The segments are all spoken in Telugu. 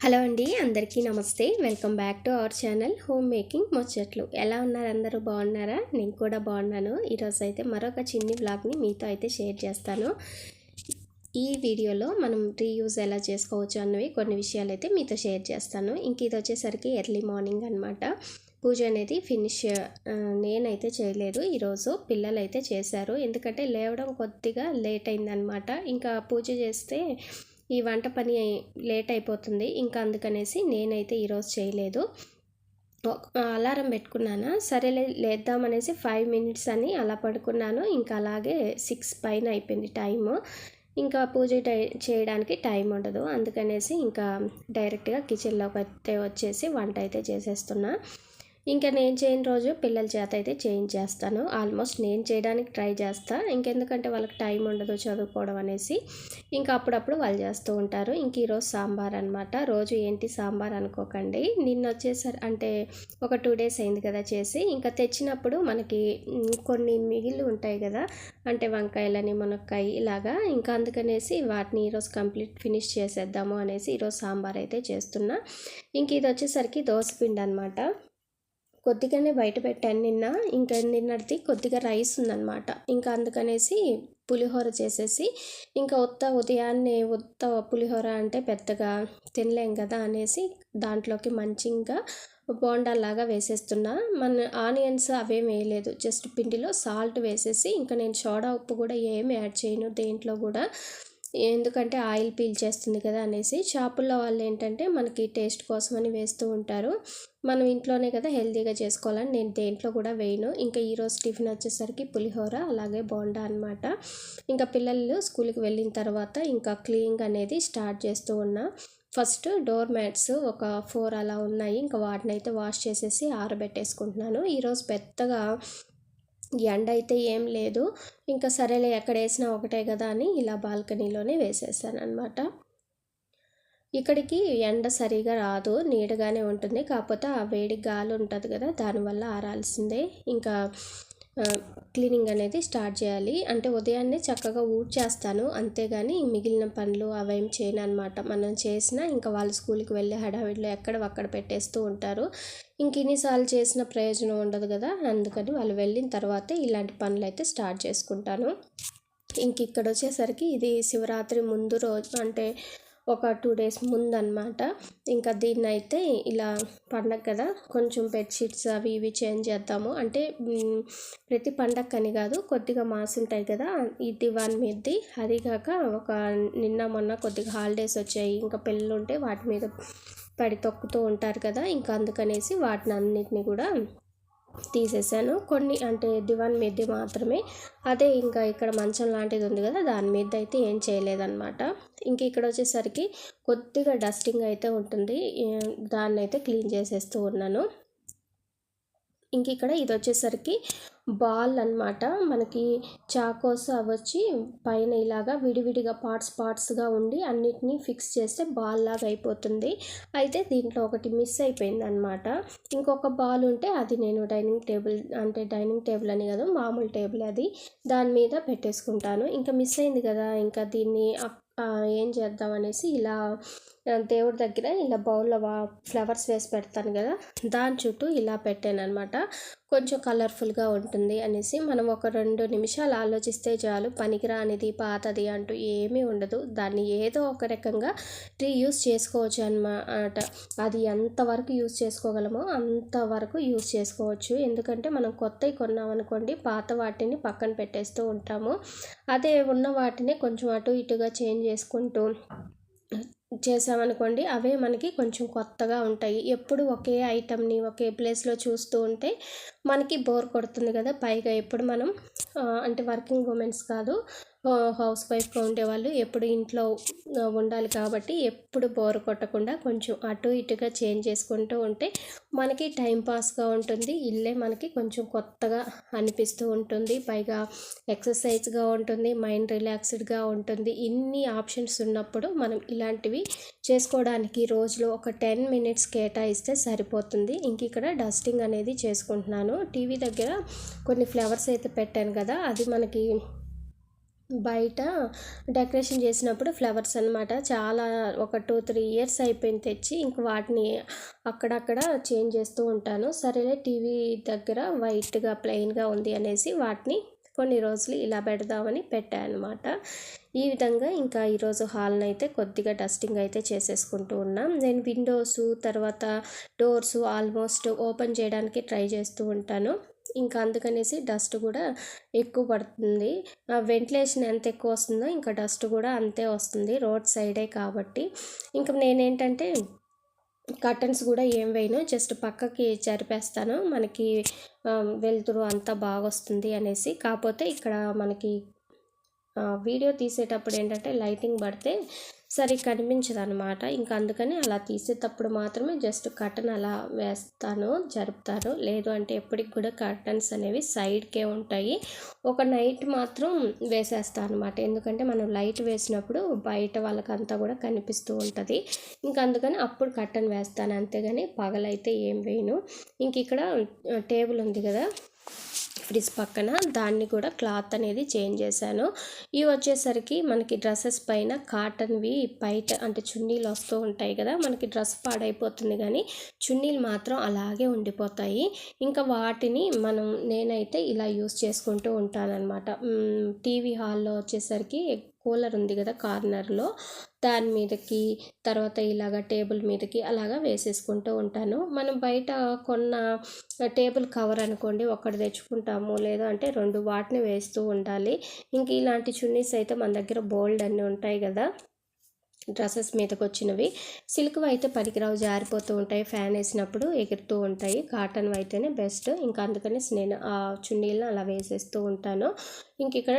హలో అండి, అందరికీ నమస్తే. Welcome back to our channel home making ముచ్చట్లు. ఎలా ఉన్నారు? అందరూ బాగున్నారా? నేను కూడా బాగున్నాను. ఈరోజు అయితే మరొక చిన్ని వ్లాగ్ని మీతో అయితే షేర్ చేస్తాను. ఈ వీడియోలో మనం రీయూజ్ ఎలా చేసుకోవచ్చు అన్నవి కొన్ని విషయాలు అయితే మీతో షేర్ చేస్తాను. ఇంక ఇది వచ్చేసరికి ఎర్లీ మార్నింగ్ అనమాట. పూజ అనేది నేనైతే చేయలేదు. ఈరోజు పిల్లలు అయితే చేశారు. ఎందుకంటే లేవడం కొద్దిగా లేట్ అయిందనమాట. ఇంకా పూజ చేస్తే ఈ వంట పని లేట్ అయిపోతుంది. ఇంకా అందుకనేసి నేనైతే ఈరోజు చేయలేదు. అలారం పెట్టుకున్నాను. సరేలే లేద్దామనేసి 5 మినిట్స్ అని అలా పడుకున్నాను. ఇంకా అలాగే 6 పైన అయిపోయింది టైము. ఇంకా పూజ చేయడానికి టైం ఉండదు. అందుకనేసి ఇంకా డైరెక్ట్గా కిచెన్లోకి అయితే వచ్చేసి వంట అయితే చేసేస్తున్నా. ఇంకా నేను చేయని రోజు పిల్లల చేత అయితే చేయించేస్తాను. ఆల్మోస్ట్ నేను చేయడానికి ట్రై చేస్తాను. ఇంకెందుకంటే వాళ్ళకి టైం ఉండదు చదువుకోవడం అనేసి. ఇంకా అప్పుడప్పుడు వాళ్ళు చేస్తూ ఉంటారు. ఇంక ఈరోజు సాంబార్ అనమాట. రోజు ఏంటి సాంబార్ అనుకోకండి. నిన్న వచ్చేసరి అంటే ఒక 2 డేస్ అయింది కదా చేసి. ఇంకా తెచ్చినప్పుడు మనకి కొన్ని మిగిలి ఉంటాయి కదా, అంటే వంకాయలని మునక్కాయ ఇలాగా. ఇంకా అందుకనేసి వాటిని ఈరోజు కంప్లీట్ ఫినిష్ చేసేద్దాము అనేసి ఈరోజు సాంబార్ అయితే చేస్తున్నా. ఇంక ఇది వచ్చేసరికి దోసపిండి అనమాట. కొద్దిగానే బయట పెట్టాను నిన్న. ఇంకా నిన్నటిది కొద్దిగా రైస్ ఉందన్నమాట. ఇంకా అందుకనేసి పులిహోర చేసేసి ఇంకా ఉదయాన్నే పులిహోర అంటే పెద్దగా తినలేం కదా అనేసి దాంట్లోకి మంచిగా బోండాల్లాగా వేసేస్తున్నా. మన ఆనియన్స్ అవేం వేయలేదు, జస్ట్ పిండిలో సాల్ట్ వేసేసి ఇంకా నేను సోడా ఉప్పు కూడా ఏమి యాడ్ చేయను దేంట్లో కూడా. ఎందుకంటే ఆయిల్ పీల్చేస్తుంది కదా అనేసి. షాపుల్లో వాళ్ళు ఏంటంటే మనకి టేస్ట్ కోసమని వేస్తూ ఉంటారు. మనం ఇంట్లోనే కదా హెల్తీగా చేసుకోవాలని నేను దేంట్లో కూడా వేయను. ఇంకా ఈరోజు టిఫిన్ వచ్చేసరికి పులిహోర అలాగే బోండా అనమాట. ఇంకా పిల్లలు స్కూల్కి వెళ్ళిన తర్వాత ఇంకా క్లీనింగ్ అనేది స్టార్ట్ చేస్తూ ఉన్నా. ఫస్ట్ డోర్ మ్యాట్స్ ఒక 4 అలా ఉన్నాయి. ఇంకా వాటిని అయితే వాష్ చేసేసి ఆరబెట్టేసుకుంటున్నాను. ఈరోజు పెద్దగా ఎండ అయితే ఏం లేదు. ఇంకా సరేలే ఎక్కడ వేసినా ఒకటే కదా అని ఇలా బాల్కనీలోనే వేసేసాను అనమాట. ఇక్కడికి ఎండ సరిగా రాదు, నీడగానే ఉంటుంది. కాకపోతే ఆ వేడి గాలి ఉంటుంది కదా, దానివల్ల ఆరాల్సిందే. ఇంకా క్లీనింగ్ అనేది స్టార్ట్ చేయాలి. అంటే ఉదయాన్నే చక్కగా ఊడ్చేస్తాను, అంతేగాని మిగిలిన పనులు అవేం చేయను అనమాట. మనం చేసినా ఇంకా వాళ్ళు స్కూల్కి వెళ్ళే హడావిడిలో అక్కడ పెట్టేస్తూ ఉంటారు. ఇంక ఇన్నిసార్లు చేసిన ప్రయోజనం ఉండదు కదా, అందుకని వాళ్ళు వెళ్ళిన తర్వాతే ఇలాంటి పనులు అయితే స్టార్ట్ చేసుకుంటాను. ఇంక ఇక్కడ వచ్చేసరికి ఇది శివరాత్రి ముందు రోజు, అంటే ఒక 2 డేస్ ముందన్నమాట. ఇంకా దీన్ని అయితే ఇలా పండగ కదా, కొంచెం బెడ్షీట్స్ అవి ఇవి చేంజ్ చేద్దాము అంటే ప్రతి పండగకని కాదు, కొద్దిగా మాసుంటాయి కదా, ఇది వన్ మీది. అది కాక ఒక నిన్న మొన్న కొద్దిగా హాలిడేస్ వచ్చాయి. ఇంకా పిల్లలు ఉంటే వాటి మీద పడి తొక్కుతూ ఉంటారు కదా, ఇంకా అందుకనేసి వాటిని అన్నిటిని కూడా తీసేసాను. కొన్ని అంటే దివాన్ మీద మాత్రమే. అదే ఇంకా ఇక్కడ మంచం లాంటిది ఉంది కదా, దాని మీద అయితే ఏం చేయలేదన్నమాట. ఇంక ఇక్కడ వచ్చేసరికి కొద్దిగా డస్టింగ్ అయితే ఉంటుంది, దాన్ని అయితే క్లీన్ చేసేస్తూ ఉన్నాను. ఇంక ఇక్కడ ఇది వచ్చేసరికి బాల్ అనమాట. మనకి చాకోస్ అవచ్చి పైన ఇలాగా విడివిడిగా పార్ట్స్గా ఉండి అన్నిటినీ ఫిక్స్ చేస్తే బాల్ లాగా అయిపోతుంది. అయితే దీంట్లో ఒకటి మిస్ అయిపోయింది అనమాట. ఇంకొక బాల్ ఉంటే అది నేను డైనింగ్ టేబుల్ అని కాదు, మామూలు టేబుల్ అది, దాని మీద పెట్టేసుకుంటాను. ఇంకా మిస్ అయింది కదా, ఇంకా దీన్ని ఏం చేద్దాం అనేసి ఇలా దేవుడి దగ్గర ఇలా బౌల్లో ఫ్లవర్స్ వేసి పెడతాను కదా, దాని చుట్టూ ఇలా పెట్టాను అనమాట. కొంచెం కలర్ఫుల్గా ఉంటుంది అనేసి. మనం ఒక 2 నిమిషాలు ఆలోచిస్తే చాలు, పనికిరానిది పాతది అంటూ ఏమీ ఉండదు. దాన్ని ఏదో ఒక రకంగా రీయూజ్ చేసుకోవచ్చు అన్నమాట. అది ఎంతవరకు యూజ్ చేసుకోగలమో అంతవరకు యూజ్ చేసుకోవచ్చు. ఎందుకంటే మనం కొత్తవి కొన్నామనుకోండి, పాత వాటిని పక్కన పెట్టేస్తూ ఉంటాము. అదే ఉన్న వాటిని కొంచెం అటు ఇటుగా చేంజ్ చేసుకుంటూ చేసామనుకోండి, అవే మనకి కొంచెం కొత్తగా ఉంటాయి. ఎప్పుడు ఒకే ఐటమ్ని ఒకే ప్లేస్లో చూస్తూ ఉంటే మనకి బోర్ కొడుతుంది కదా. పైగా ఎప్పుడు మనం అంటే వర్కింగ్ ఉమెన్స్ కాదు, హౌస్ వైఫ్గా ఉండేవాళ్ళు ఎప్పుడు ఇంట్లో ఉండాలి కాబట్టి ఎప్పుడు బోర్ కొట్టకుండా కొంచెం అటు ఇటుగా చేంజ్ చేసుకుంటూ ఉంటే మనకి టైం పాస్గా ఉంటుంది. ఇల్లే మనకి కొంచెం కొత్తగా అనిపిస్తూ ఉంటుంది. పైగా ఎక్సర్సైజ్గా ఉంటుంది, మైండ్ రిలాక్స్డ్గా ఉంటుంది. ఇన్ని ఆప్షన్స్ ఉన్నప్పుడు మనం ఇలాంటివి చేసుకోవడానికి రోజులో ఒక 10 మినిట్స్ కేటాయిస్తే సరిపోతుంది. ఇంక ఇక్కడ డస్టింగ్ అనేది చేసుకుంటున్నాను. టీవీ దగ్గర కొన్ని ఫ్లవర్స్ అయితే పెట్టాను కదా, అది మనకి బయట డెకరేషన్ చేసినప్పుడు ఫ్లవర్స్ అనమాట. చాలా ఒక 2-3 ఇయర్స్ అయిపోయింది తెచ్చి. ఇంక వాటిని అక్కడక్కడ చేంజ్ చేస్తూ ఉంటాను. సరేలే టీవీ దగ్గర వైట్గా ప్లెయిన్గా ఉంది అనేసి వాటిని కొన్ని రోజులు ఇలా పెడదామని పెట్టాను అనమాట. ఈ విధంగా ఇంకా ఈరోజు హాల్ని అయితే కొద్దిగా డస్టింగ్ అయితే చేసేసుకుంటూ ఉన్నాం. నేను విండోస్ తర్వాత డోర్స్ ఆల్మోస్ట్ ఓపెన్ చేయడానికి ట్రై చేస్తూ ఉంటాను. ఇంకా అందుకనేసి డస్ట్ కూడా ఎక్కువ పడుతుంది. వెంటిలేషన్ ఎంత ఎక్కువ వస్తుందో ఇంకా డస్ట్ కూడా అంతే వస్తుంది, రోడ్ సైడే కాబట్టి. ఇంకా నేనేంటంటే కర్టన్స్ కూడా ఏం వేయను, జస్ట్ పక్కకి జరిపేస్తాను, మనకి వెలుతురు అంతా బాగా వస్తుంది అనేసి. కాకపోతే ఇక్కడ మనకి వీడియో తీసేటప్పుడు ఏంటంటే లైటింగ్ పడితే సరిగ్గా కనిపించదు అనమాట. ఇంకా అందుకని అలా తీసేటప్పుడు మాత్రమే జస్ట్ కర్టన్ అలా వేస్తాను, జరుపుతాను. లేదు అంటే ఎప్పటికి కూడా కర్టన్స్ అనేవి సైడ్కే ఉంటాయి. ఒక నైట్ మాత్రం వేసేస్తాను అనమాట, ఎందుకంటే మనం లైట్ వేసినప్పుడు బయట వాళ్ళకంతా కూడా కనిపిస్తూ ఉంటుంది. ఇంకా అందుకని అప్పుడు కర్టన్ వేస్తాను, అంతేగాని పగలైతే ఏం వేయను. ఇంక ఇక్కడ టేబుల్ ఉంది కదా ఫ్రిడ్జ్ పక్కన, దాన్ని కూడా క్లాత్ అనేది చేంజ్ చేశాను. ఇవి వచ్చేసరికి మనకి డ్రెస్సెస్ పైన కాటన్వి బయట అంటే చున్నీలు వస్తూ ఉంటాయి కదా, మనకి డ్రెస్ పాడైపోతుంది కానీ చున్నీలు మాత్రం అలాగే ఉండిపోతాయి. ఇంకా వాటిని నేనైతే ఇలా యూస్ చేసుకుంటూ ఉంటానన్నమాట. టీవీ హాల్లో వచ్చేసరికి కూలర్ ఉంది కదా కార్నర్లో, దాని మీదకి తర్వాత ఇలాగ టేబుల్ మీదకి అలాగా వేసేసుకుంటూ ఉంటాను. మనం బయట కొన్న టేబుల్ కవర్ అనుకోండి ఒకటి తెచ్చుకుంటాము, లేదా అంటే 2 వాటిని వేస్తూ ఉండాలి. ఇంక ఇలాంటి చున్నీస్ అయితే మన దగ్గర బోల్డ్ అన్నీ ఉంటాయి కదా డ్రెస్సెస్ మీదకి వచ్చినవి. సిల్క్వి అయితే పనికిరావు, జారిపోతూ ఉంటాయి, ఫ్యాన్ వేసినప్పుడు ఎగురుతూ ఉంటాయి. కాటన్ అయితేనే బెస్ట్. ఇంకా అందుకని నేను ఆ చున్నీలను అలా వేసేస్తూ ఉంటాను. ఇంక ఇక్కడ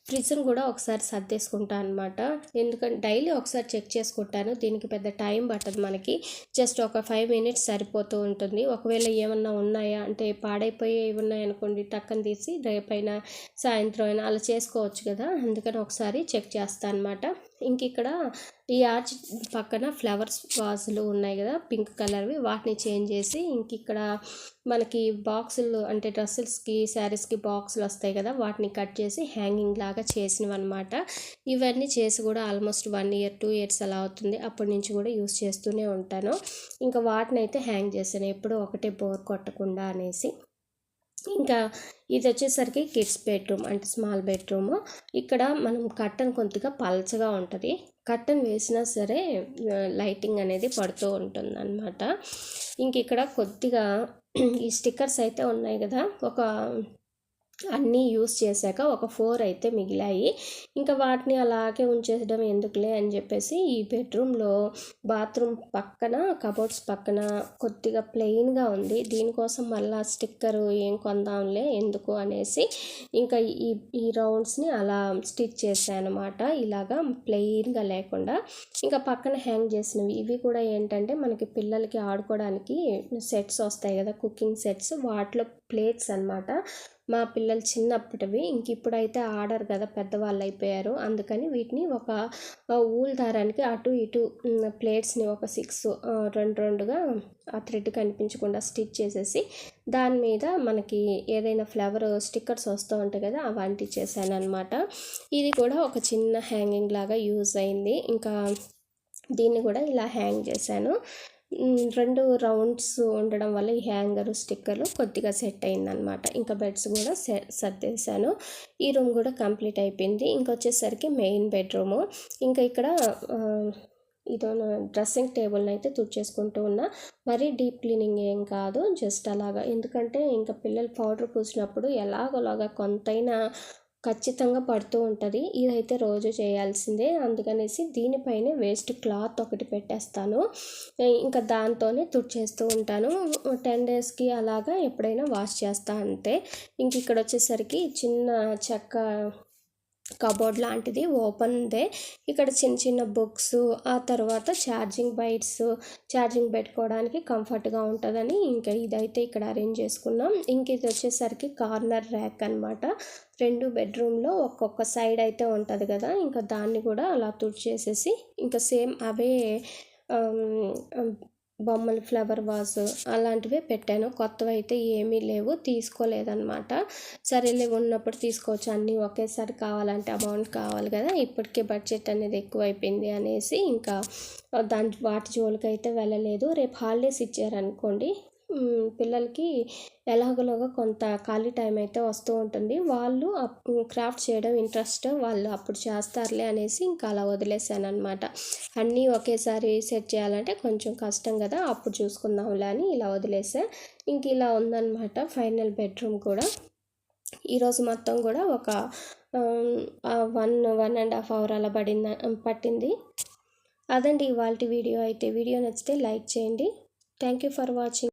ఫ్రిడ్జ్ని కూడా ఒకసారి సర్దేసుకుంటాను అనమాట, ఎందుకంటే డైలీ ఒకసారి చెక్ చేసుకుంటాను. దీనికి పెద్ద టైం పట్టదు మనకి, జస్ట్ ఒక 5 మినిట్స్ సరిపోతూ ఉంటుంది. ఒకవేళ ఏమన్నా ఉన్నాయా అంటే పాడైపోయి ఉన్నాయనుకోండి, టక్కన తీసి రేపైనా సాయంత్రం అయినా అలా చేసుకోవచ్చు కదా, అందుకని ఒకసారి చెక్ చేస్తాను అనమాట. ఇంక ఇక్కడ ఈ ఆర్చ్ పక్కన ఫ్లవర్స్ వాజులు ఉన్నాయి కదా పింక్ కలర్వి, వాటిని చేంజ్ చేసి ఇంక ఇక్కడ మనకి బాక్సులు అంటే డ్రెస్సెస్కి శారీస్కి బాక్సులు వస్తాయి కదా, వాటిని కట్ చేసి హ్యాంగింగ్ లాగా చేసినవి అనమాట. ఇవన్నీ చేసి కూడా ఆల్మోస్ట్ 1 ఇయర్ 2 ఇయర్స్ అలా అవుతుంది. అప్పటి నుంచి కూడా యూస్ చేస్తూనే ఉంటాను. ఇంకా వాటిని అయితే హ్యాంగ్ చేశాను, ఎప్పుడూ ఒకటే బోర్ కొట్టకుండా అనేసి. ఇంకా ఇది వచ్చేసరికి కిడ్స్ బెడ్రూమ్ అంటే స్మాల్ బెడ్రూము. ఇక్కడ మనం కర్టన్ కొద్దిగా పల్చగా ఉంటుంది, కర్టన్ వేసినా సరే లైటింగ్ అనేది పడుతూ ఉంటుంది అనమాట. ఇంక ఇక్కడ కొద్దిగా ఈ స్టిక్కర్స్ అయితే ఉన్నాయి కదా, అన్నీ యూస్ చేశాక ఒక 4 అయితే మిగిలాయి. ఇంకా వాటిని అలాగే ఉంచేయడం ఎందుకులే అని చెప్పేసి ఈ బెడ్రూమ్లో బాత్రూమ్ పక్కన కబోర్డ్స్ పక్కన కొద్దిగా ప్లెయిన్గా ఉంది, దీనికోసం మళ్ళీ స్టిక్కరు ఏం కొందాంలే ఎందుకు అనేసి ఇంకా ఈ రౌండ్స్ని అలా స్టిచ్ చేశాను అనమాట, ఇలాగా ప్లెయిన్గా లేకుండా. ఇంకా పక్కన హ్యాంగ్ చేసినవి ఇవి కూడా ఏంటంటే మనకి పిల్లలకి ఆడుకోవడానికి సెట్స్ వస్తాయి కదా కుకింగ్ సెట్స్, వాటిలో ప్లేట్స్ అనమాట. మా పిల్లలు చిన్నప్పటివి, ఇంక ఇప్పుడైతే ఆడరు కదా, పెద్దవాళ్ళు అయిపోయారు. అందుకని వీటిని ఒక ఊల్ దారానికి అటు ఇటు ప్లేట్స్ని ఒక 6 2గా ఆ థ్రెడ్ కనిపించకుండా స్టిచ్ చేసేసి దాని మీద మనకి ఏదైనా ఫ్లవర్ స్టిక్కర్స్ వస్తూ ఉంటాయి కదా అవి అంటించేసాను అనమాట. ఇది కూడా ఒక చిన్న హ్యాంగింగ్ లాగా యూజ్ అయింది. ఇంకా దీన్ని కూడా ఇలా హ్యాంగ్ చేశాను. 2 రౌండ్స్ ఉండడం వల్ల ఈ హ్యాంగరు స్టిక్కర్లు కొద్దిగా సెట్ అయిందనమాట. ఇంకా బెడ్స్ కూడా సర్దేశాను. ఈ రూమ్ కూడా కంప్లీట్ అయిపోయింది. ఇంకొచ్చేసరికి మెయిన్ బెడ్రూము. ఇంకా ఇక్కడ ఇదో డ్రెస్సింగ్ టేబుల్ని అయితే తుడిచేసుకుంటూ ఉన్నా, మరీ డీప్ క్లీనింగ్ ఏం కాదు, జస్ట్ అలాగా. ఎందుకంటే ఇంకా పిల్లలు పౌడర్ పూసినప్పుడు ఎలాగోలాగా కొంతైనా ఖచ్చితంగా పడుతూ ఉంటుంది, ఇదైతే రోజు చేయాల్సిందే. అందుకనేసి దీనిపైనే వేస్ట్ క్లాత్ ఒకటి పెట్టేస్తాను, ఇంకా దాంతోనే తుడిచేస్తూ ఉంటాను. 10 డేస్కి అలాగా ఎప్పుడైనా వాష్ చేస్తా అంతే. ఇంక ఇక్కడ వచ్చేసరికి చిన్న చెక్క కబోర్డ్ లాంటిది ఓపెన్దే, ఇక్కడ చిన్న చిన్న బుక్స్, ఆ తర్వాత ఛార్జింగ్ పెట్టుకోవడానికి కంఫర్ట్గా ఉంటుందని ఇంకా ఇదైతే ఇక్కడ అరేంజ్ చేసుకున్నాం. ఇంక ఇది వచ్చేసరికి కార్నర్ ర్యాక్ అనమాట. 2 బెడ్రూమ్లో ఒక్కొక్క సైడ్ అయితే ఉంటుంది కదా, ఇంకా దాన్ని కూడా అలా తుడిచేసేసి ఇంకా సేమ్ అవే బొమ్మలు ఫ్లవర్ వాజ్ అలాంటివే పెట్టాను. కొత్తవి అయితే ఏమీ లేవు, తీసుకోలేదన్నమాట. సరేలే ఉన్నప్పుడు తీసుకోవచ్చు, అన్నీ ఒకేసారి కావాలంటే అమౌంట్ కావాలి కదా, ఇప్పటికే బడ్జెట్ అనేది ఎక్కువైపోయింది అనేసి ఇంకా వాటి జోలికి అయితే వెళ్ళలేదు. రేపు హాలిడేస్ ఇచ్చారనుకోండి, పిల్లలకి ఎలాగోలాగా కొంత ఖాళీ టైం అయితే వస్తూ ఉంటుంది. వాళ్ళు క్రాఫ్ట్ చేయడం ఇంట్రెస్ట్ వాళ్ళు అప్పుడు చేస్తారులే అనేసి ఇంకా అలా వదిలేసాను అనమాట. అన్నీ ఒకేసారి సెట్ చేయాలంటే కొంచెం కష్టం కదా, అప్పుడు చూసుకుందాంలే అని ఇలా వదిలేసా. ఇంక ఇలా ఉందన్నమాట ఫైనల్ బెడ్రూమ్ కూడా. ఈరోజు మొత్తం కూడా ఒక 1.5 అవర్ అలా పట్టింది. అదండి ఇవాళ వీడియో అయితే. వీడియో నచ్చితే లైక్ చేయండి. Thank you for watching.